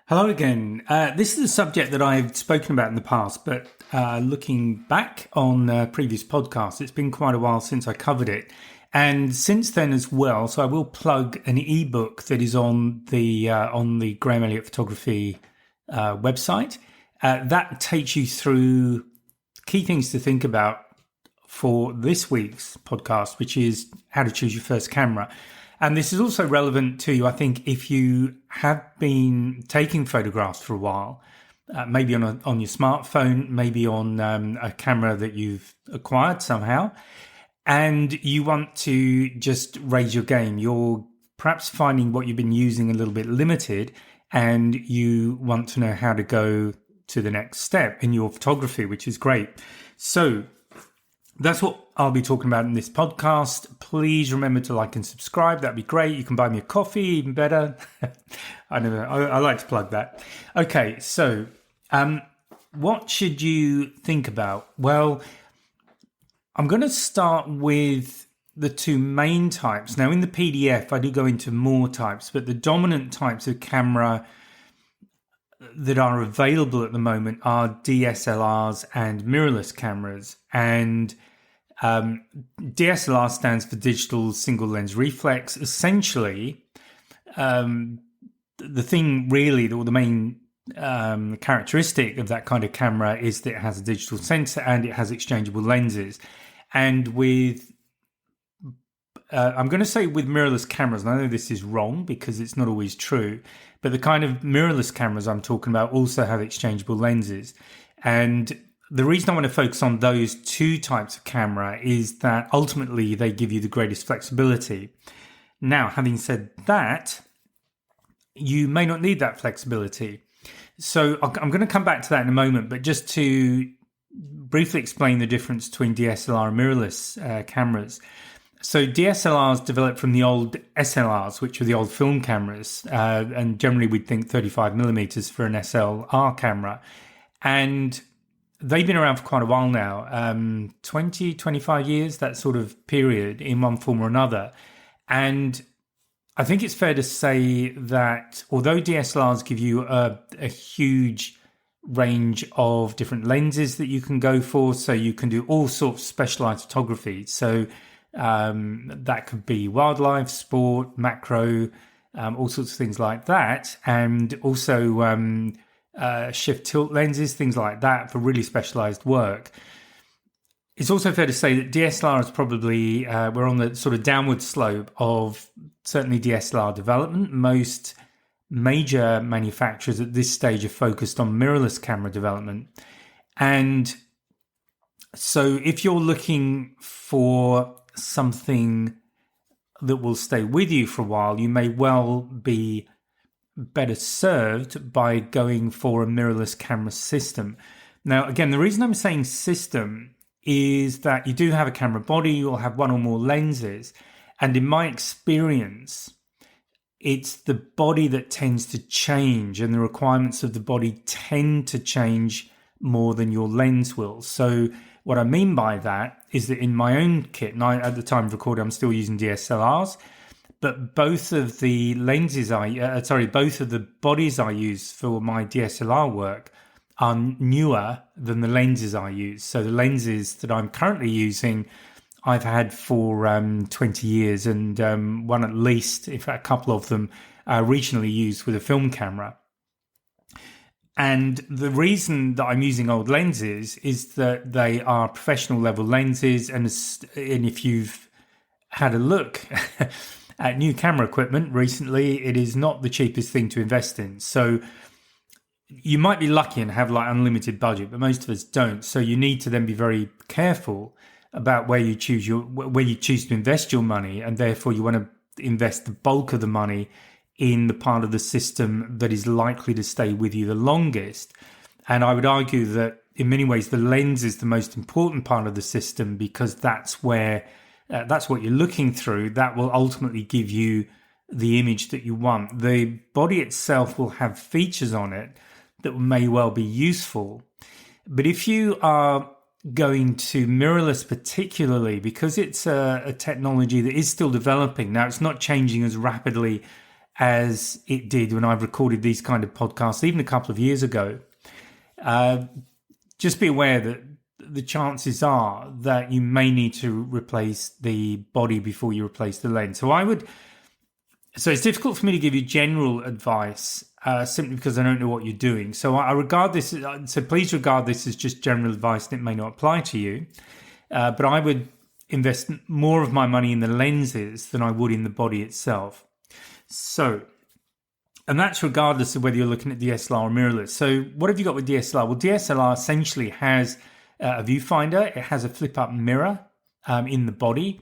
Hello again. This is a subject that I've spoken about in the past, but looking back on previous podcasts, it's been quite a while since I covered it. And since then as well, so I will plug an ebook that is on the Graham Elliott Photography website. That takes you through key things to think about for this week's podcast, which is how to choose your first camera. And this is also relevant to you, I think, if you have been taking photographs for a while, maybe on your smartphone, maybe on a camera that you've acquired somehow, and you want to just raise your game. You're perhaps finding what you've been using a little bit limited, and you want to know how to go to the next step in your photography, which is great. So that's what I'll be talking about in this podcast. Please remember to like and subscribe. That'd be great. You can buy me a coffee, even better. I like to plug that. Okay, so what should you think about? Well, I'm going to start with the two main types. Now, in the PDF, I do go into more types, but the dominant types of camera that are available at the moment are DSLRs and mirrorless cameras. And DSLR stands for digital single lens reflex. Essentially, the thing really, or the main characteristic of that kind of camera is that it has a digital sensor and it has exchangeable lenses. And with I'm going to say with mirrorless cameras, and I know this is wrong because it's not always true, but the kind of mirrorless cameras I'm talking about also have exchangeable lenses. And the reason I want to focus on those two types of camera is that ultimately they give you the greatest flexibility. Now, having said that, you may not need that flexibility. So I'm going to come back to that in a moment, but just to briefly explain the difference between DSLR and mirrorless cameras. So DSLRs developed from the old SLRs, which were the old film cameras, and generally we'd think 35 millimeters for an SLR camera. And they've been around for quite a while now, 20, 25 years, that sort of period in one form or another. And I think it's fair to say that although DSLRs give you a huge range of different lenses that you can go for, so you can do all sorts of specialized photography. So that could be wildlife, sport, macro, all sorts of things like that. And also shift tilt lenses, things like that for really specialized work. It's also fair to say that DSLR is probably, we're on the sort of downward slope of certainly DSLR development. Most major manufacturers at this stage are focused on mirrorless camera development. And so if you're looking for something that will stay with you for a while, you may well be better served by going for a mirrorless camera system. Now, again, the reason I'm saying system is that you do have a camera body, you'll have one or more lenses. And in my experience, it's the body that tends to change and the requirements of the body tend to change more than your lens will. So what I mean by that is that in my own kit, and at the time of recording, I'm still using DSLRs, but both of the lenses both of the bodies I use for my DSLR work are newer than the lenses I use. So the lenses that I'm currently using, I've had for 20 years, and one at least, in fact, a couple of them are originally used with a film camera. And the reason that I'm using old lenses is that they are professional level lenses. And if you've had a look at new camera equipment recently, it is not the cheapest thing to invest in. So you might be lucky and have like unlimited budget, but most of us don't. So you need to then be very careful about where you choose to invest your money. And therefore you want to invest the bulk of the money in the part of the system that is likely to stay with you the longest. And I would argue that in many ways, the lens is the most important part of the system because that's where, that's what you're looking through. That will ultimately give you the image that you want. The body itself will have features on it that may well be useful. But if you are going to mirrorless particularly, because it's a technology that is still developing, now it's not changing as rapidly as it did when I recorded these kind of podcasts, even a couple of years ago. Just be aware that the chances are that you may need to replace the body before you replace the lens. So it's difficult for me to give you general advice simply because I don't know what you're doing. So I regard this, so please regard this as just general advice and it may not apply to you. But I would invest more of my money in the lenses than I would in the body itself. So, and that's regardless of whether you're looking at DSLR or mirrorless. So what have you got with DSLR? Well, DSLR essentially has a viewfinder. It has a flip-up mirror in the body.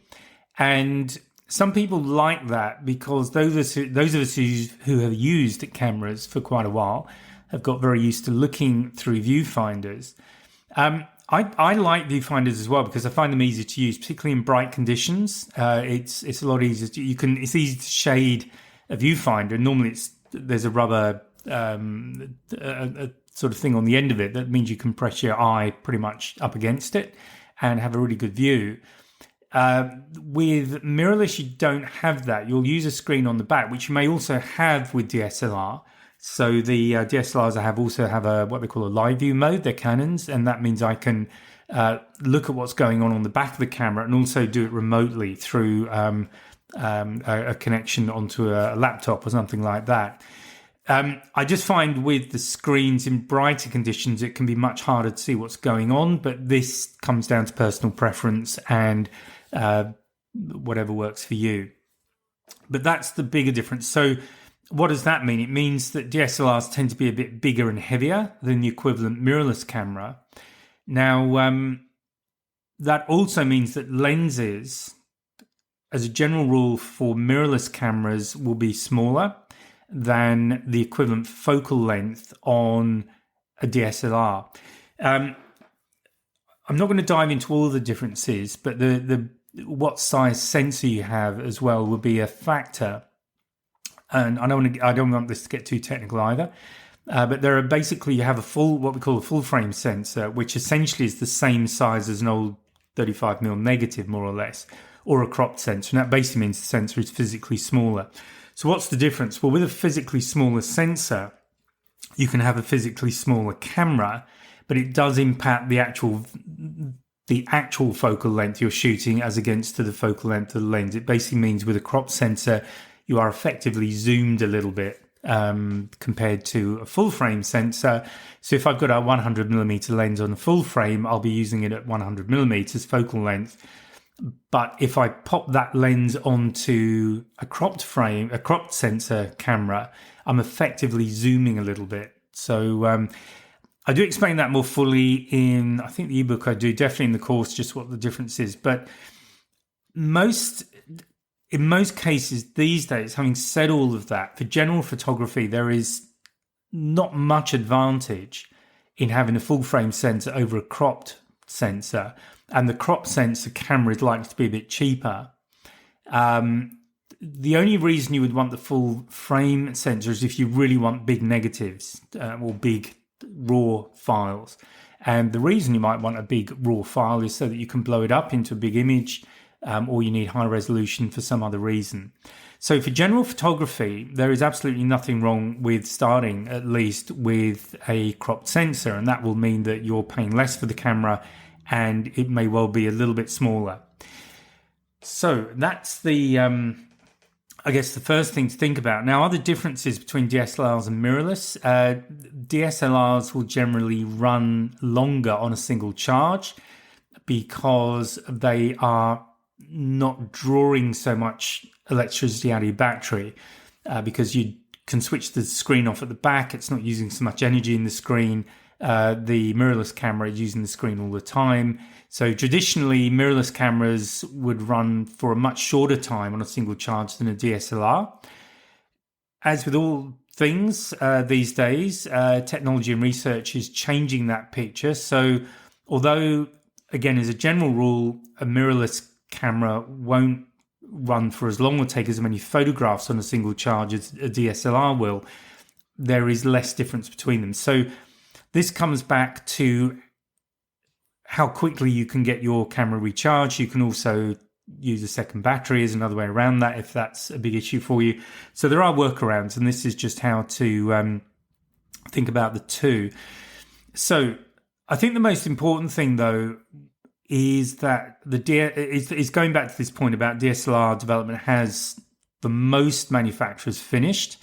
And some people like that because those of us who have used cameras for quite a while have got very used to looking through viewfinders. I like viewfinders as well because I find them easy to use, particularly in bright conditions. It's a lot easier. It's easy to shade a viewfinder. Normally, there's a rubber a sort of thing on the end of it that means you can press your eye pretty much up against it and have a really good view. With mirrorless, you don't have that. You'll use a screen on the back, which you may also have with DSLR. So the DSLRs I have also have what they call a live view mode. They're Canons, and that means I can look at what's going on the back of the camera and also do it remotely through a connection onto a laptop or something like that. I just find with the screens in brighter conditions, it can be much harder to see what's going on, but this comes down to personal preference and whatever works for you. But that's the bigger difference. So what does that mean? It means that DSLRs tend to be a bit bigger and heavier than the equivalent mirrorless camera. Now, that also means that lenses, as a general rule for mirrorless cameras, will be smaller than the equivalent focal length on a DSLR. I'm not going to dive into all the differences, but the what size sensor you have as well will be a factor. And I don't want this to get too technical either. But there are basically, you have what we call a full frame sensor, which essentially is the same size as an old 35mm negative, more or less, or a cropped sensor. And that basically means the sensor is physically smaller. So what's the difference? Well, with a physically smaller sensor, you can have a physically smaller camera, but it does impact the actual focal length you're shooting as against to the focal length of the lens. It basically means with a crop sensor, you are effectively zoomed a little bit compared to a full frame sensor. So if I've got a 100mm lens on a full frame, I'll be using it at 100mm focal length. But if I pop that lens onto a cropped sensor camera, I'm effectively zooming a little bit. So I do explain that more fully in, I think, the ebook I do, definitely in the course, just what the difference is. But in most cases these days, having said all of that, for general photography, there is not much advantage in having a full frame sensor over a cropped sensor. And the crop sensor camera is likely to be a bit cheaper. The only reason you would want the full frame sensor is if you really want big negatives or big raw files. And the reason you might want a big raw file is so that you can blow it up into a big image, or you need high resolution for some other reason. So for general photography, there is absolutely nothing wrong with starting at least with a cropped sensor. And that will mean that you're paying less for the camera and it may well be a little bit smaller. So that's I guess the first thing to think about. Now, other differences between DSLRs and mirrorless. DSLRs will generally run longer on a single charge because they are not drawing so much electricity out of your battery because you can switch the screen off at the back. It's not using so much energy in the screen. The mirrorless camera is using the screen all the time. So traditionally, mirrorless cameras would run for a much shorter time on a single charge than a DSLR. As with all things these days, technology and research is changing that picture. So although, again, as a general rule, a mirrorless camera won't run for as long or take as many photographs on a single charge as a DSLR will, there is less difference between them. So this comes back to how quickly you can get your camera recharged. You can also use a second battery as another way around that if that's a big issue for you. So there are workarounds, and this is just how to think about the two. So I think the most important thing, though, is that is going back to this point about DSLR development has the most manufacturers finished.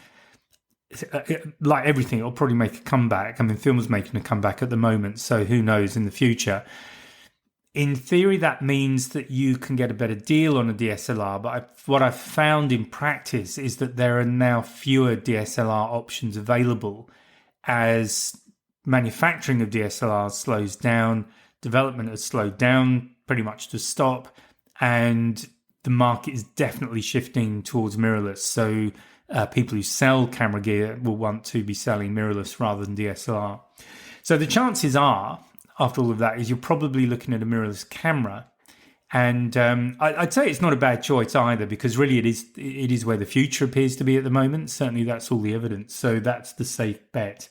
Like everything, it'll probably make a comeback. I mean, film's making a comeback at the moment, so who knows in the future. In theory, that means that you can get a better deal on a DSLR, but what I've found in practice is that there are now fewer DSLR options available as manufacturing of DSLRs slows down, development has slowed down pretty much to stop, and the market is definitely shifting towards mirrorless. So people who sell camera gear will want to be selling mirrorless rather than DSLR. So the chances are, after all of that, is you're probably looking at a mirrorless camera. And I'd say it's not a bad choice either, because really it is where the future appears to be at the moment. Certainly that's all the evidence. So that's the safe bet.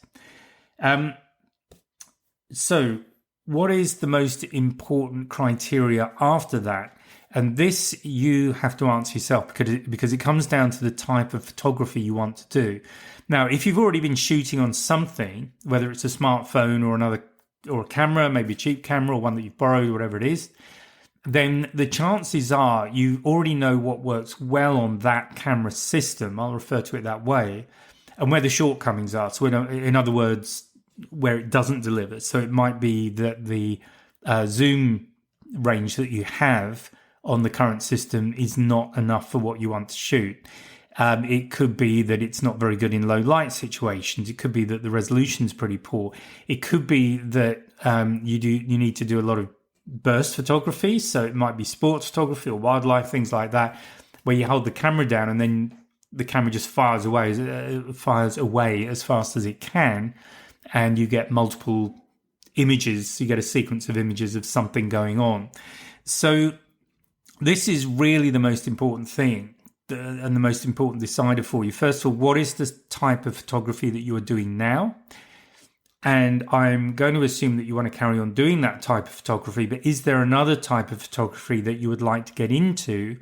So what is the most important criteria after that? And this you have to answer yourself, because it comes down to the type of photography you want to do. Now, if you've already been shooting on something, whether it's a smartphone or a camera, maybe a cheap camera or one that you've borrowed, whatever it is, then the chances are you already know what works well on that camera system. I'll refer to it that way, and where the shortcomings are. So in other words, where it doesn't deliver. So it might be that the zoom range that you have on the current system is not enough for what you want to shoot. It could be that it's not very good in low light situations. It could be that the resolution's pretty poor. It could be that you need to do a lot of burst photography. So it might be sports photography or wildlife, things like that, where you hold the camera down and then the camera just fires away as fast as it can, and you get multiple images. You get a sequence of images of something going on. So this is really the most important thing and the most important decider for you. First of all, what is the type of photography that you are doing now? And I'm going to assume that you want to carry on doing that type of photography, but is there another type of photography that you would like to get into,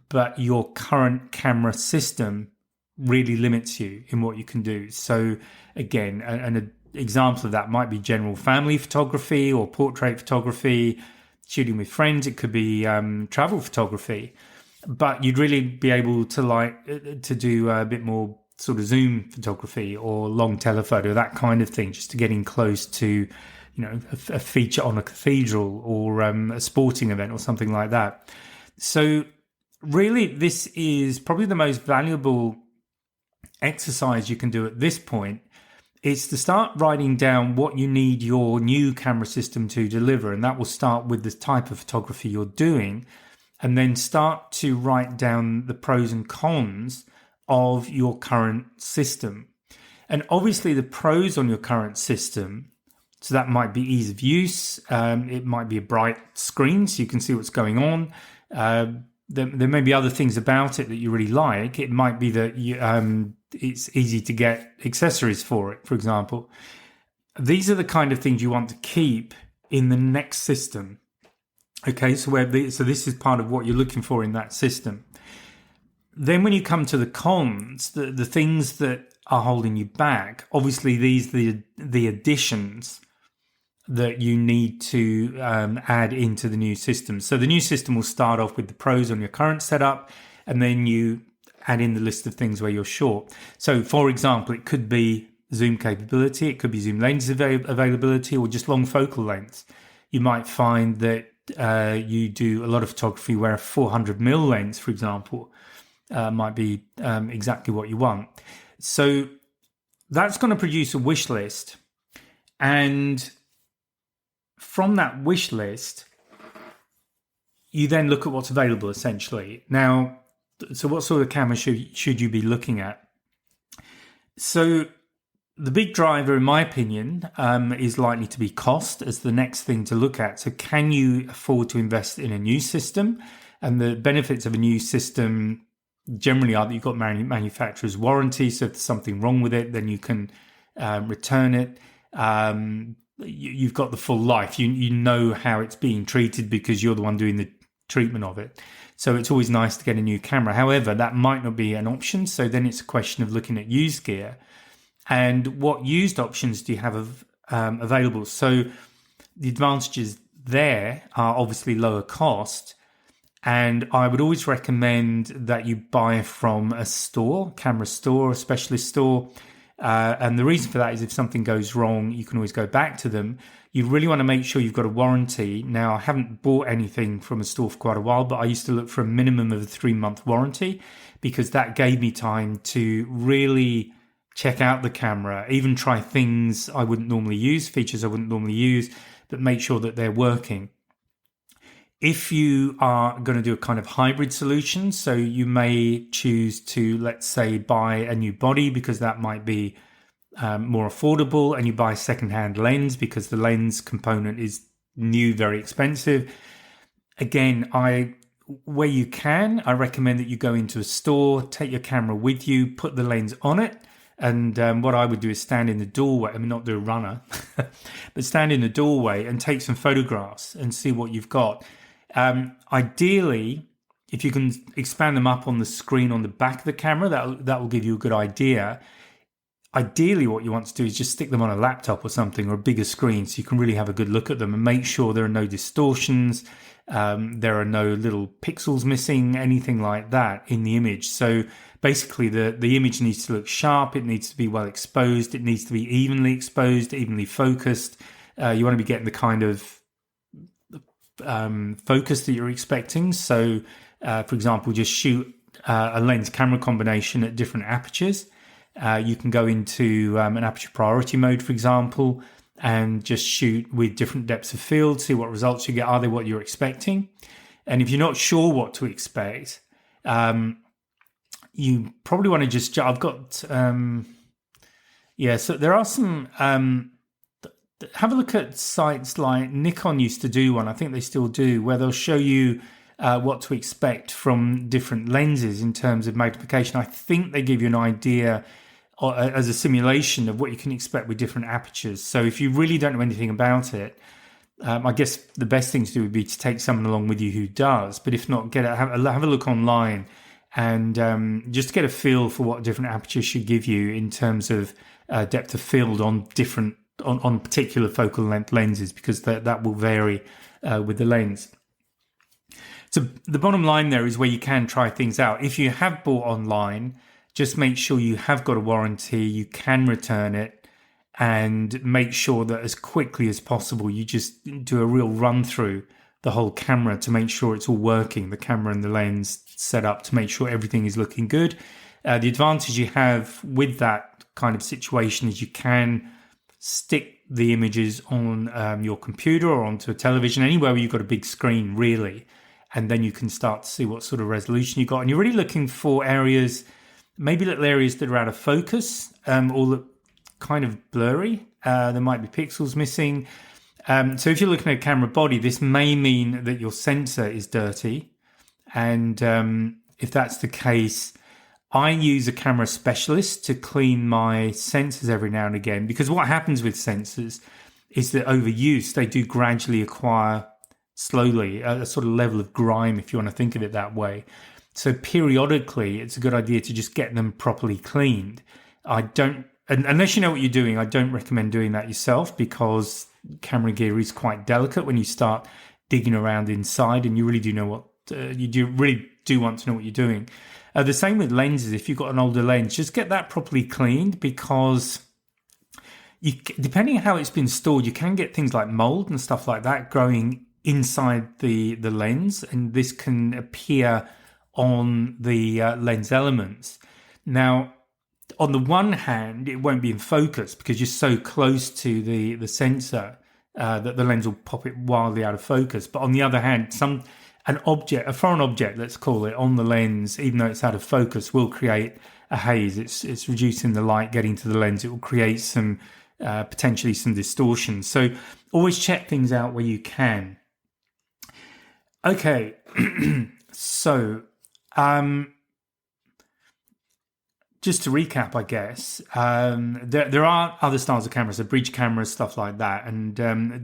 but your current camera system really limits you in what you can do? So again, an example of that might be general family photography or portrait photography, shooting with friends. It could be travel photography, but you'd really be able to do a bit more sort of zoom photography or long telephoto, that kind of thing, just to getting close to, a feature on a cathedral or a sporting event or something like that. So really, this is probably the most valuable exercise you can do at this point. It's to start writing down what you need your new camera system to deliver, and that will start with the type of photography you're doing, and then start to write down the pros and cons of your current system. And obviously the pros on your current system, so that might be ease of use, it might be a bright screen so you can see what's going on. There may be other things about it that you really like. It might be that it's easy to get accessories for it, for example. These are the kind of things you want to keep in the next system. Okay, so this is part of what you're looking for in that system. Then when you come to the cons, the things that are holding you back, obviously these are the additions that you need to add into the new system. So the new system will start off with the pros on your current setup, and then you add in the list of things where you're short. So for example, it could be zoom capability, it could be zoom lens availability, or just long focal lengths. You might find that you do a lot of photography where a 400mm lens, for example, might be exactly what you want. So that's going to produce a wish list, and from that wish list, you then look at what's available, essentially. Now, so what sort of camera should you be looking at? So the big driver, in my opinion, is likely to be cost as the next thing to look at. So can you afford to invest in a new system? And the benefits of a new system generally are that you've got manufacturer's warranty. So if there's something wrong with it, then you can return it. You've got the full life. You know how it's being treated because you're the one doing treatment of it. So it's always nice to get a new camera. However, that might not be an option. So then it's a question of looking at used gear. And what used options do you have available? So the advantages there are obviously lower cost. And I would always recommend that you buy from a store, camera store, a specialist store. And the reason for that is if something goes wrong, you can always go back to them. You really want to make sure you've got a warranty. Now, I haven't bought anything from a store for quite a while, but I used to look for a minimum of a 3-month warranty because that gave me time to really check out the camera, even try things I wouldn't normally use, features I wouldn't normally use, but make sure that they're working. If you are going to do a kind of hybrid solution, so you may choose to, let's say, buy a new body because that might be more affordable, and you buy a second-hand lens because the lens component is new, very expensive. Again, where you can, I recommend that you go into a store, take your camera with you, put the lens on it. And what I would do is stand in the doorway. I mean, not do a runner, but stand in the doorway and take some photographs and see what you've got. Ideally, if you can expand them up on the screen on the back of the camera, that will give you a good idea. Ideally, what you want to do is just stick them on a laptop or something, or a bigger screen, so you can really have a good look at them and make sure there are no distortions, there are no little pixels missing, anything like that in the image. So basically, the image needs to look sharp, it needs to be well exposed, it needs to be evenly exposed, evenly focused. You want to be getting the kind of focus that you're expecting. So, for example, just shoot a lens camera combination at different apertures. You can go into an aperture priority mode, for example, and just shoot with different depths of field, see what results you get. Are they what you're expecting? And if you're not sure what to expect, you probably want to just, I've got, so there are some, have a look at sites like Nikon used to do one, I think they still do, where they'll show you what to expect from different lenses in terms of magnification. I think they give you an idea as a simulation of what you can expect with different apertures. So if you really don't know anything about it, I guess the best thing to do would be to take someone along with you who does. But if not, have a look online and just get a feel for what different apertures should give you in terms of depth of field on different on particular focal length lenses, because that will vary with the lens. So the bottom line there is where you can try things out. If you have bought online, just make sure you have got a warranty, you can return it, and make sure that as quickly as possible you just do a real run through the whole camera to make sure it's all working, the camera and the lens set up, to make sure everything is looking good. The advantage you have with that kind of situation is you can stick the images on your computer or onto a television, anywhere where you've got a big screen, really, and then you can start to see what sort of resolution you got. And you're really looking for areas, maybe little areas that are out of focus or look kind of blurry. There might be pixels missing. So if you're looking at a camera body, this may mean that your sensor is dirty. And if that's the case, I use a camera specialist to clean my sensors every now and again, because what happens with sensors is that overuse, they do gradually acquire slowly a sort of level of grime, if you want to think of it that way. So periodically, it's a good idea to just get them properly cleaned. Unless you know what you're doing, I don't recommend doing that yourself, because camera gear is quite delicate when you start digging around inside, and you really do want to know what you're doing. The same with lenses. If you've got an older lens, just get that properly cleaned, because depending on how it's been stored, you can get things like mold and stuff like that growing inside the lens, and this can appear on the lens elements. Now, on the one hand, it won't be in focus because you're so close to the sensor that the lens will pop it wildly out of focus. But on the other hand, a foreign object, let's call it, on the lens, even though it's out of focus, will create a haze. It's reducing the light getting to the lens. It will create some potentially some distortion. So always check things out where you can. Okay, so just to recap, I guess, there are other styles of cameras, so bridge cameras, stuff like that, and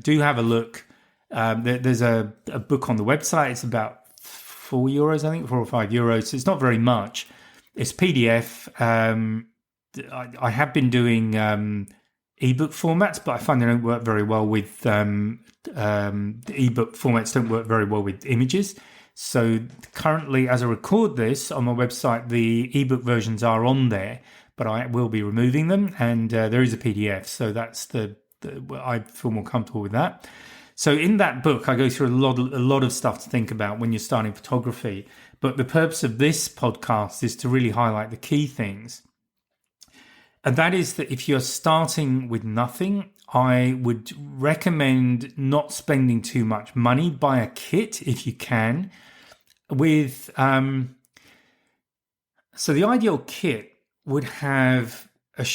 do have a look. There's a book on the website. It's about €4, I think, €4 or €5. So it's not very much. It's PDF. I have been doing ebook formats, but I find they don't work very well with the ebook formats don't work very well with images. So currently, as I record this on my website, the ebook versions are on there, but I will be removing them, and there is a PDF. So that's I feel more comfortable with that. So in that book, I go through a lot of stuff to think about when you're starting photography. But the purpose of this podcast is to really highlight the key things. And that is that if you're starting with nothing, I would recommend not spending too much money. Buy a kit if you can. So the ideal kit would have a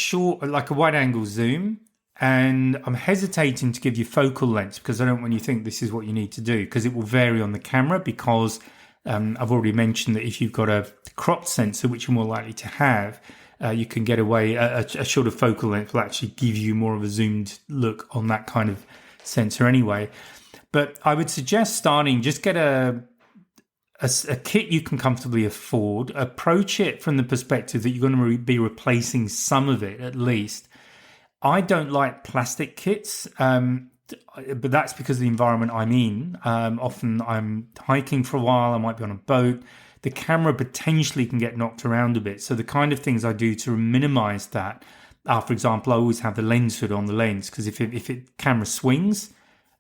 wide angle zoom. And I'm hesitating to give you focal lengths because I don't want you to think this is what you need to do, because it will vary on the camera, because I've already mentioned that if you've got a cropped sensor, which you're more likely to have, you can get away. A shorter focal length will actually give you more of a zoomed look on that kind of sensor anyway. But I would suggest starting, just get a kit you can comfortably afford. Approach it from the perspective that you're going to be replacing some of it at least. I don't like plastic kits, but that's because of the environment I'm in. Often I'm hiking for a while, I might be on a boat. The camera potentially can get knocked around a bit. So the kind of things I do to minimize that are, for example, I always have the lens hood on the lens, because if it camera swings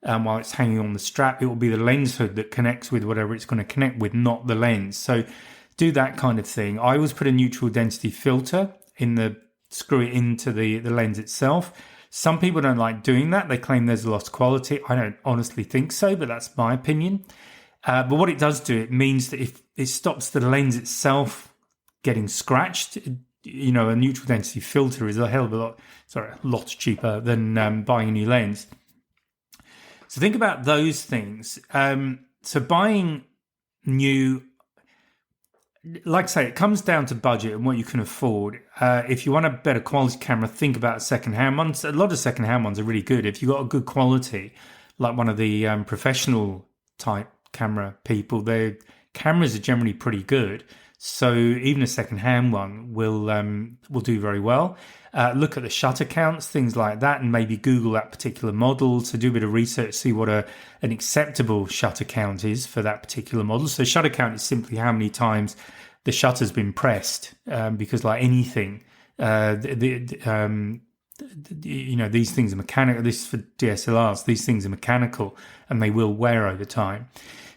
while it's hanging on the strap, it will be the lens hood that connects with whatever it's going to connect with, not the lens. So do that kind of thing. I always put a neutral density filter screw it into the lens itself. Some people don't like doing that. They claim there's a lost quality. I don't honestly think so, but that's my opinion. But what it does do, it means that if it stops the lens itself getting scratched, a neutral density filter is a lot cheaper than buying a new lens. So think about those things. So buying new, like I say, it comes down to budget and what you can afford. If you want a better quality camera, think about second-hand ones. A lot of second-hand ones are really good. If you've got a good quality, like one of the professional type camera people, their cameras are generally pretty good. So even a second-hand one will do very well. Look at the shutter counts, things like that, and maybe Google that particular model. So do a bit of research, see what an acceptable shutter count is for that particular model. So shutter count is simply how many times the shutter's been pressed, because like anything, these things are mechanical. This is for DSLRs. These things are mechanical and they will wear over time.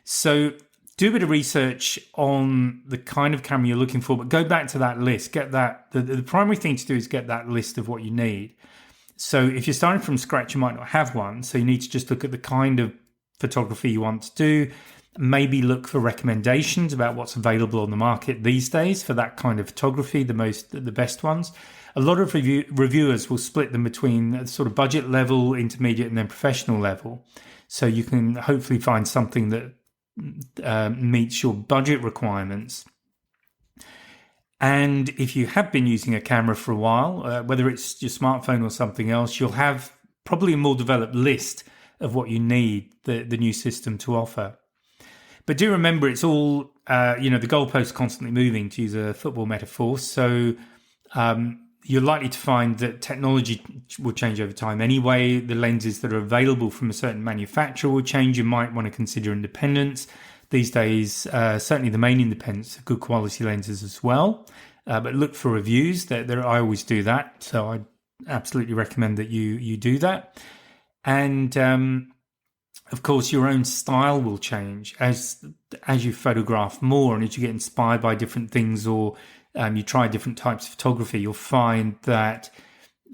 So do a bit of research on the kind of camera you're looking for, but go back to that list. Get that. The primary thing to do is get that list of what you need. So if you're starting from scratch, you might not have one. So you need to just look at the kind of photography you want to do. Maybe look for recommendations about what's available on the market these days for that kind of photography, the best ones. A lot of reviewers will split them between sort of budget level, intermediate, and then professional level. So you can hopefully find something that meets your budget requirements. And if you have been using a camera for a while, whether it's your smartphone or something else, you'll have probably a more developed list of what you need the new system to offer. But do remember, it's all, the goalposts constantly moving, to use a football metaphor. So you're likely to find that technology will change over time anyway. The lenses that are available from a certain manufacturer will change. You might want to consider independents. These days, certainly the main independents are good quality lenses as well. But look for reviews. I always do that. So I absolutely recommend that you do that. And of course, your own style will change as you photograph more and as you get inspired by different things, or you try different types of photography. You'll find that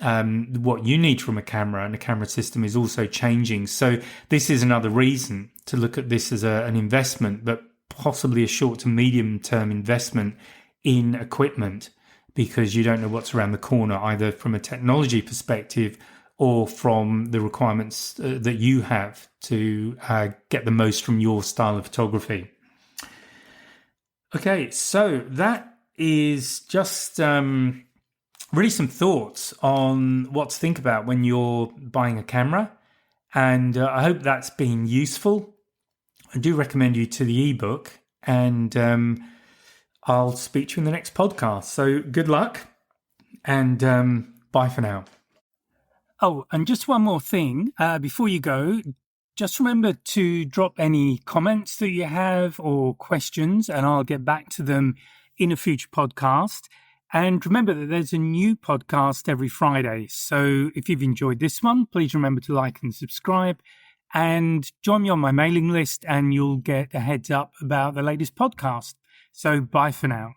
what you need from a camera and a camera system is also changing. So this is another reason to look at this as an investment, but possibly a short to medium term investment in equipment, because you don't know what's around the corner, either from a technology perspective or from the requirements that you have to get the most from your style of photography. Okay, so that is just really some thoughts on what to think about when you're buying a camera. And I hope that's been useful. I do recommend you to the ebook. and I'll speak to you in the next podcast. So good luck, and bye for now. Oh, and just one more thing before you go. Just remember to drop any comments that you have or questions, and I'll get back to them in a future podcast. And remember that there's a new podcast every Friday. So if you've enjoyed this one, please remember to like and subscribe and join me on my mailing list, and you'll get a heads up about the latest podcast. So bye for now.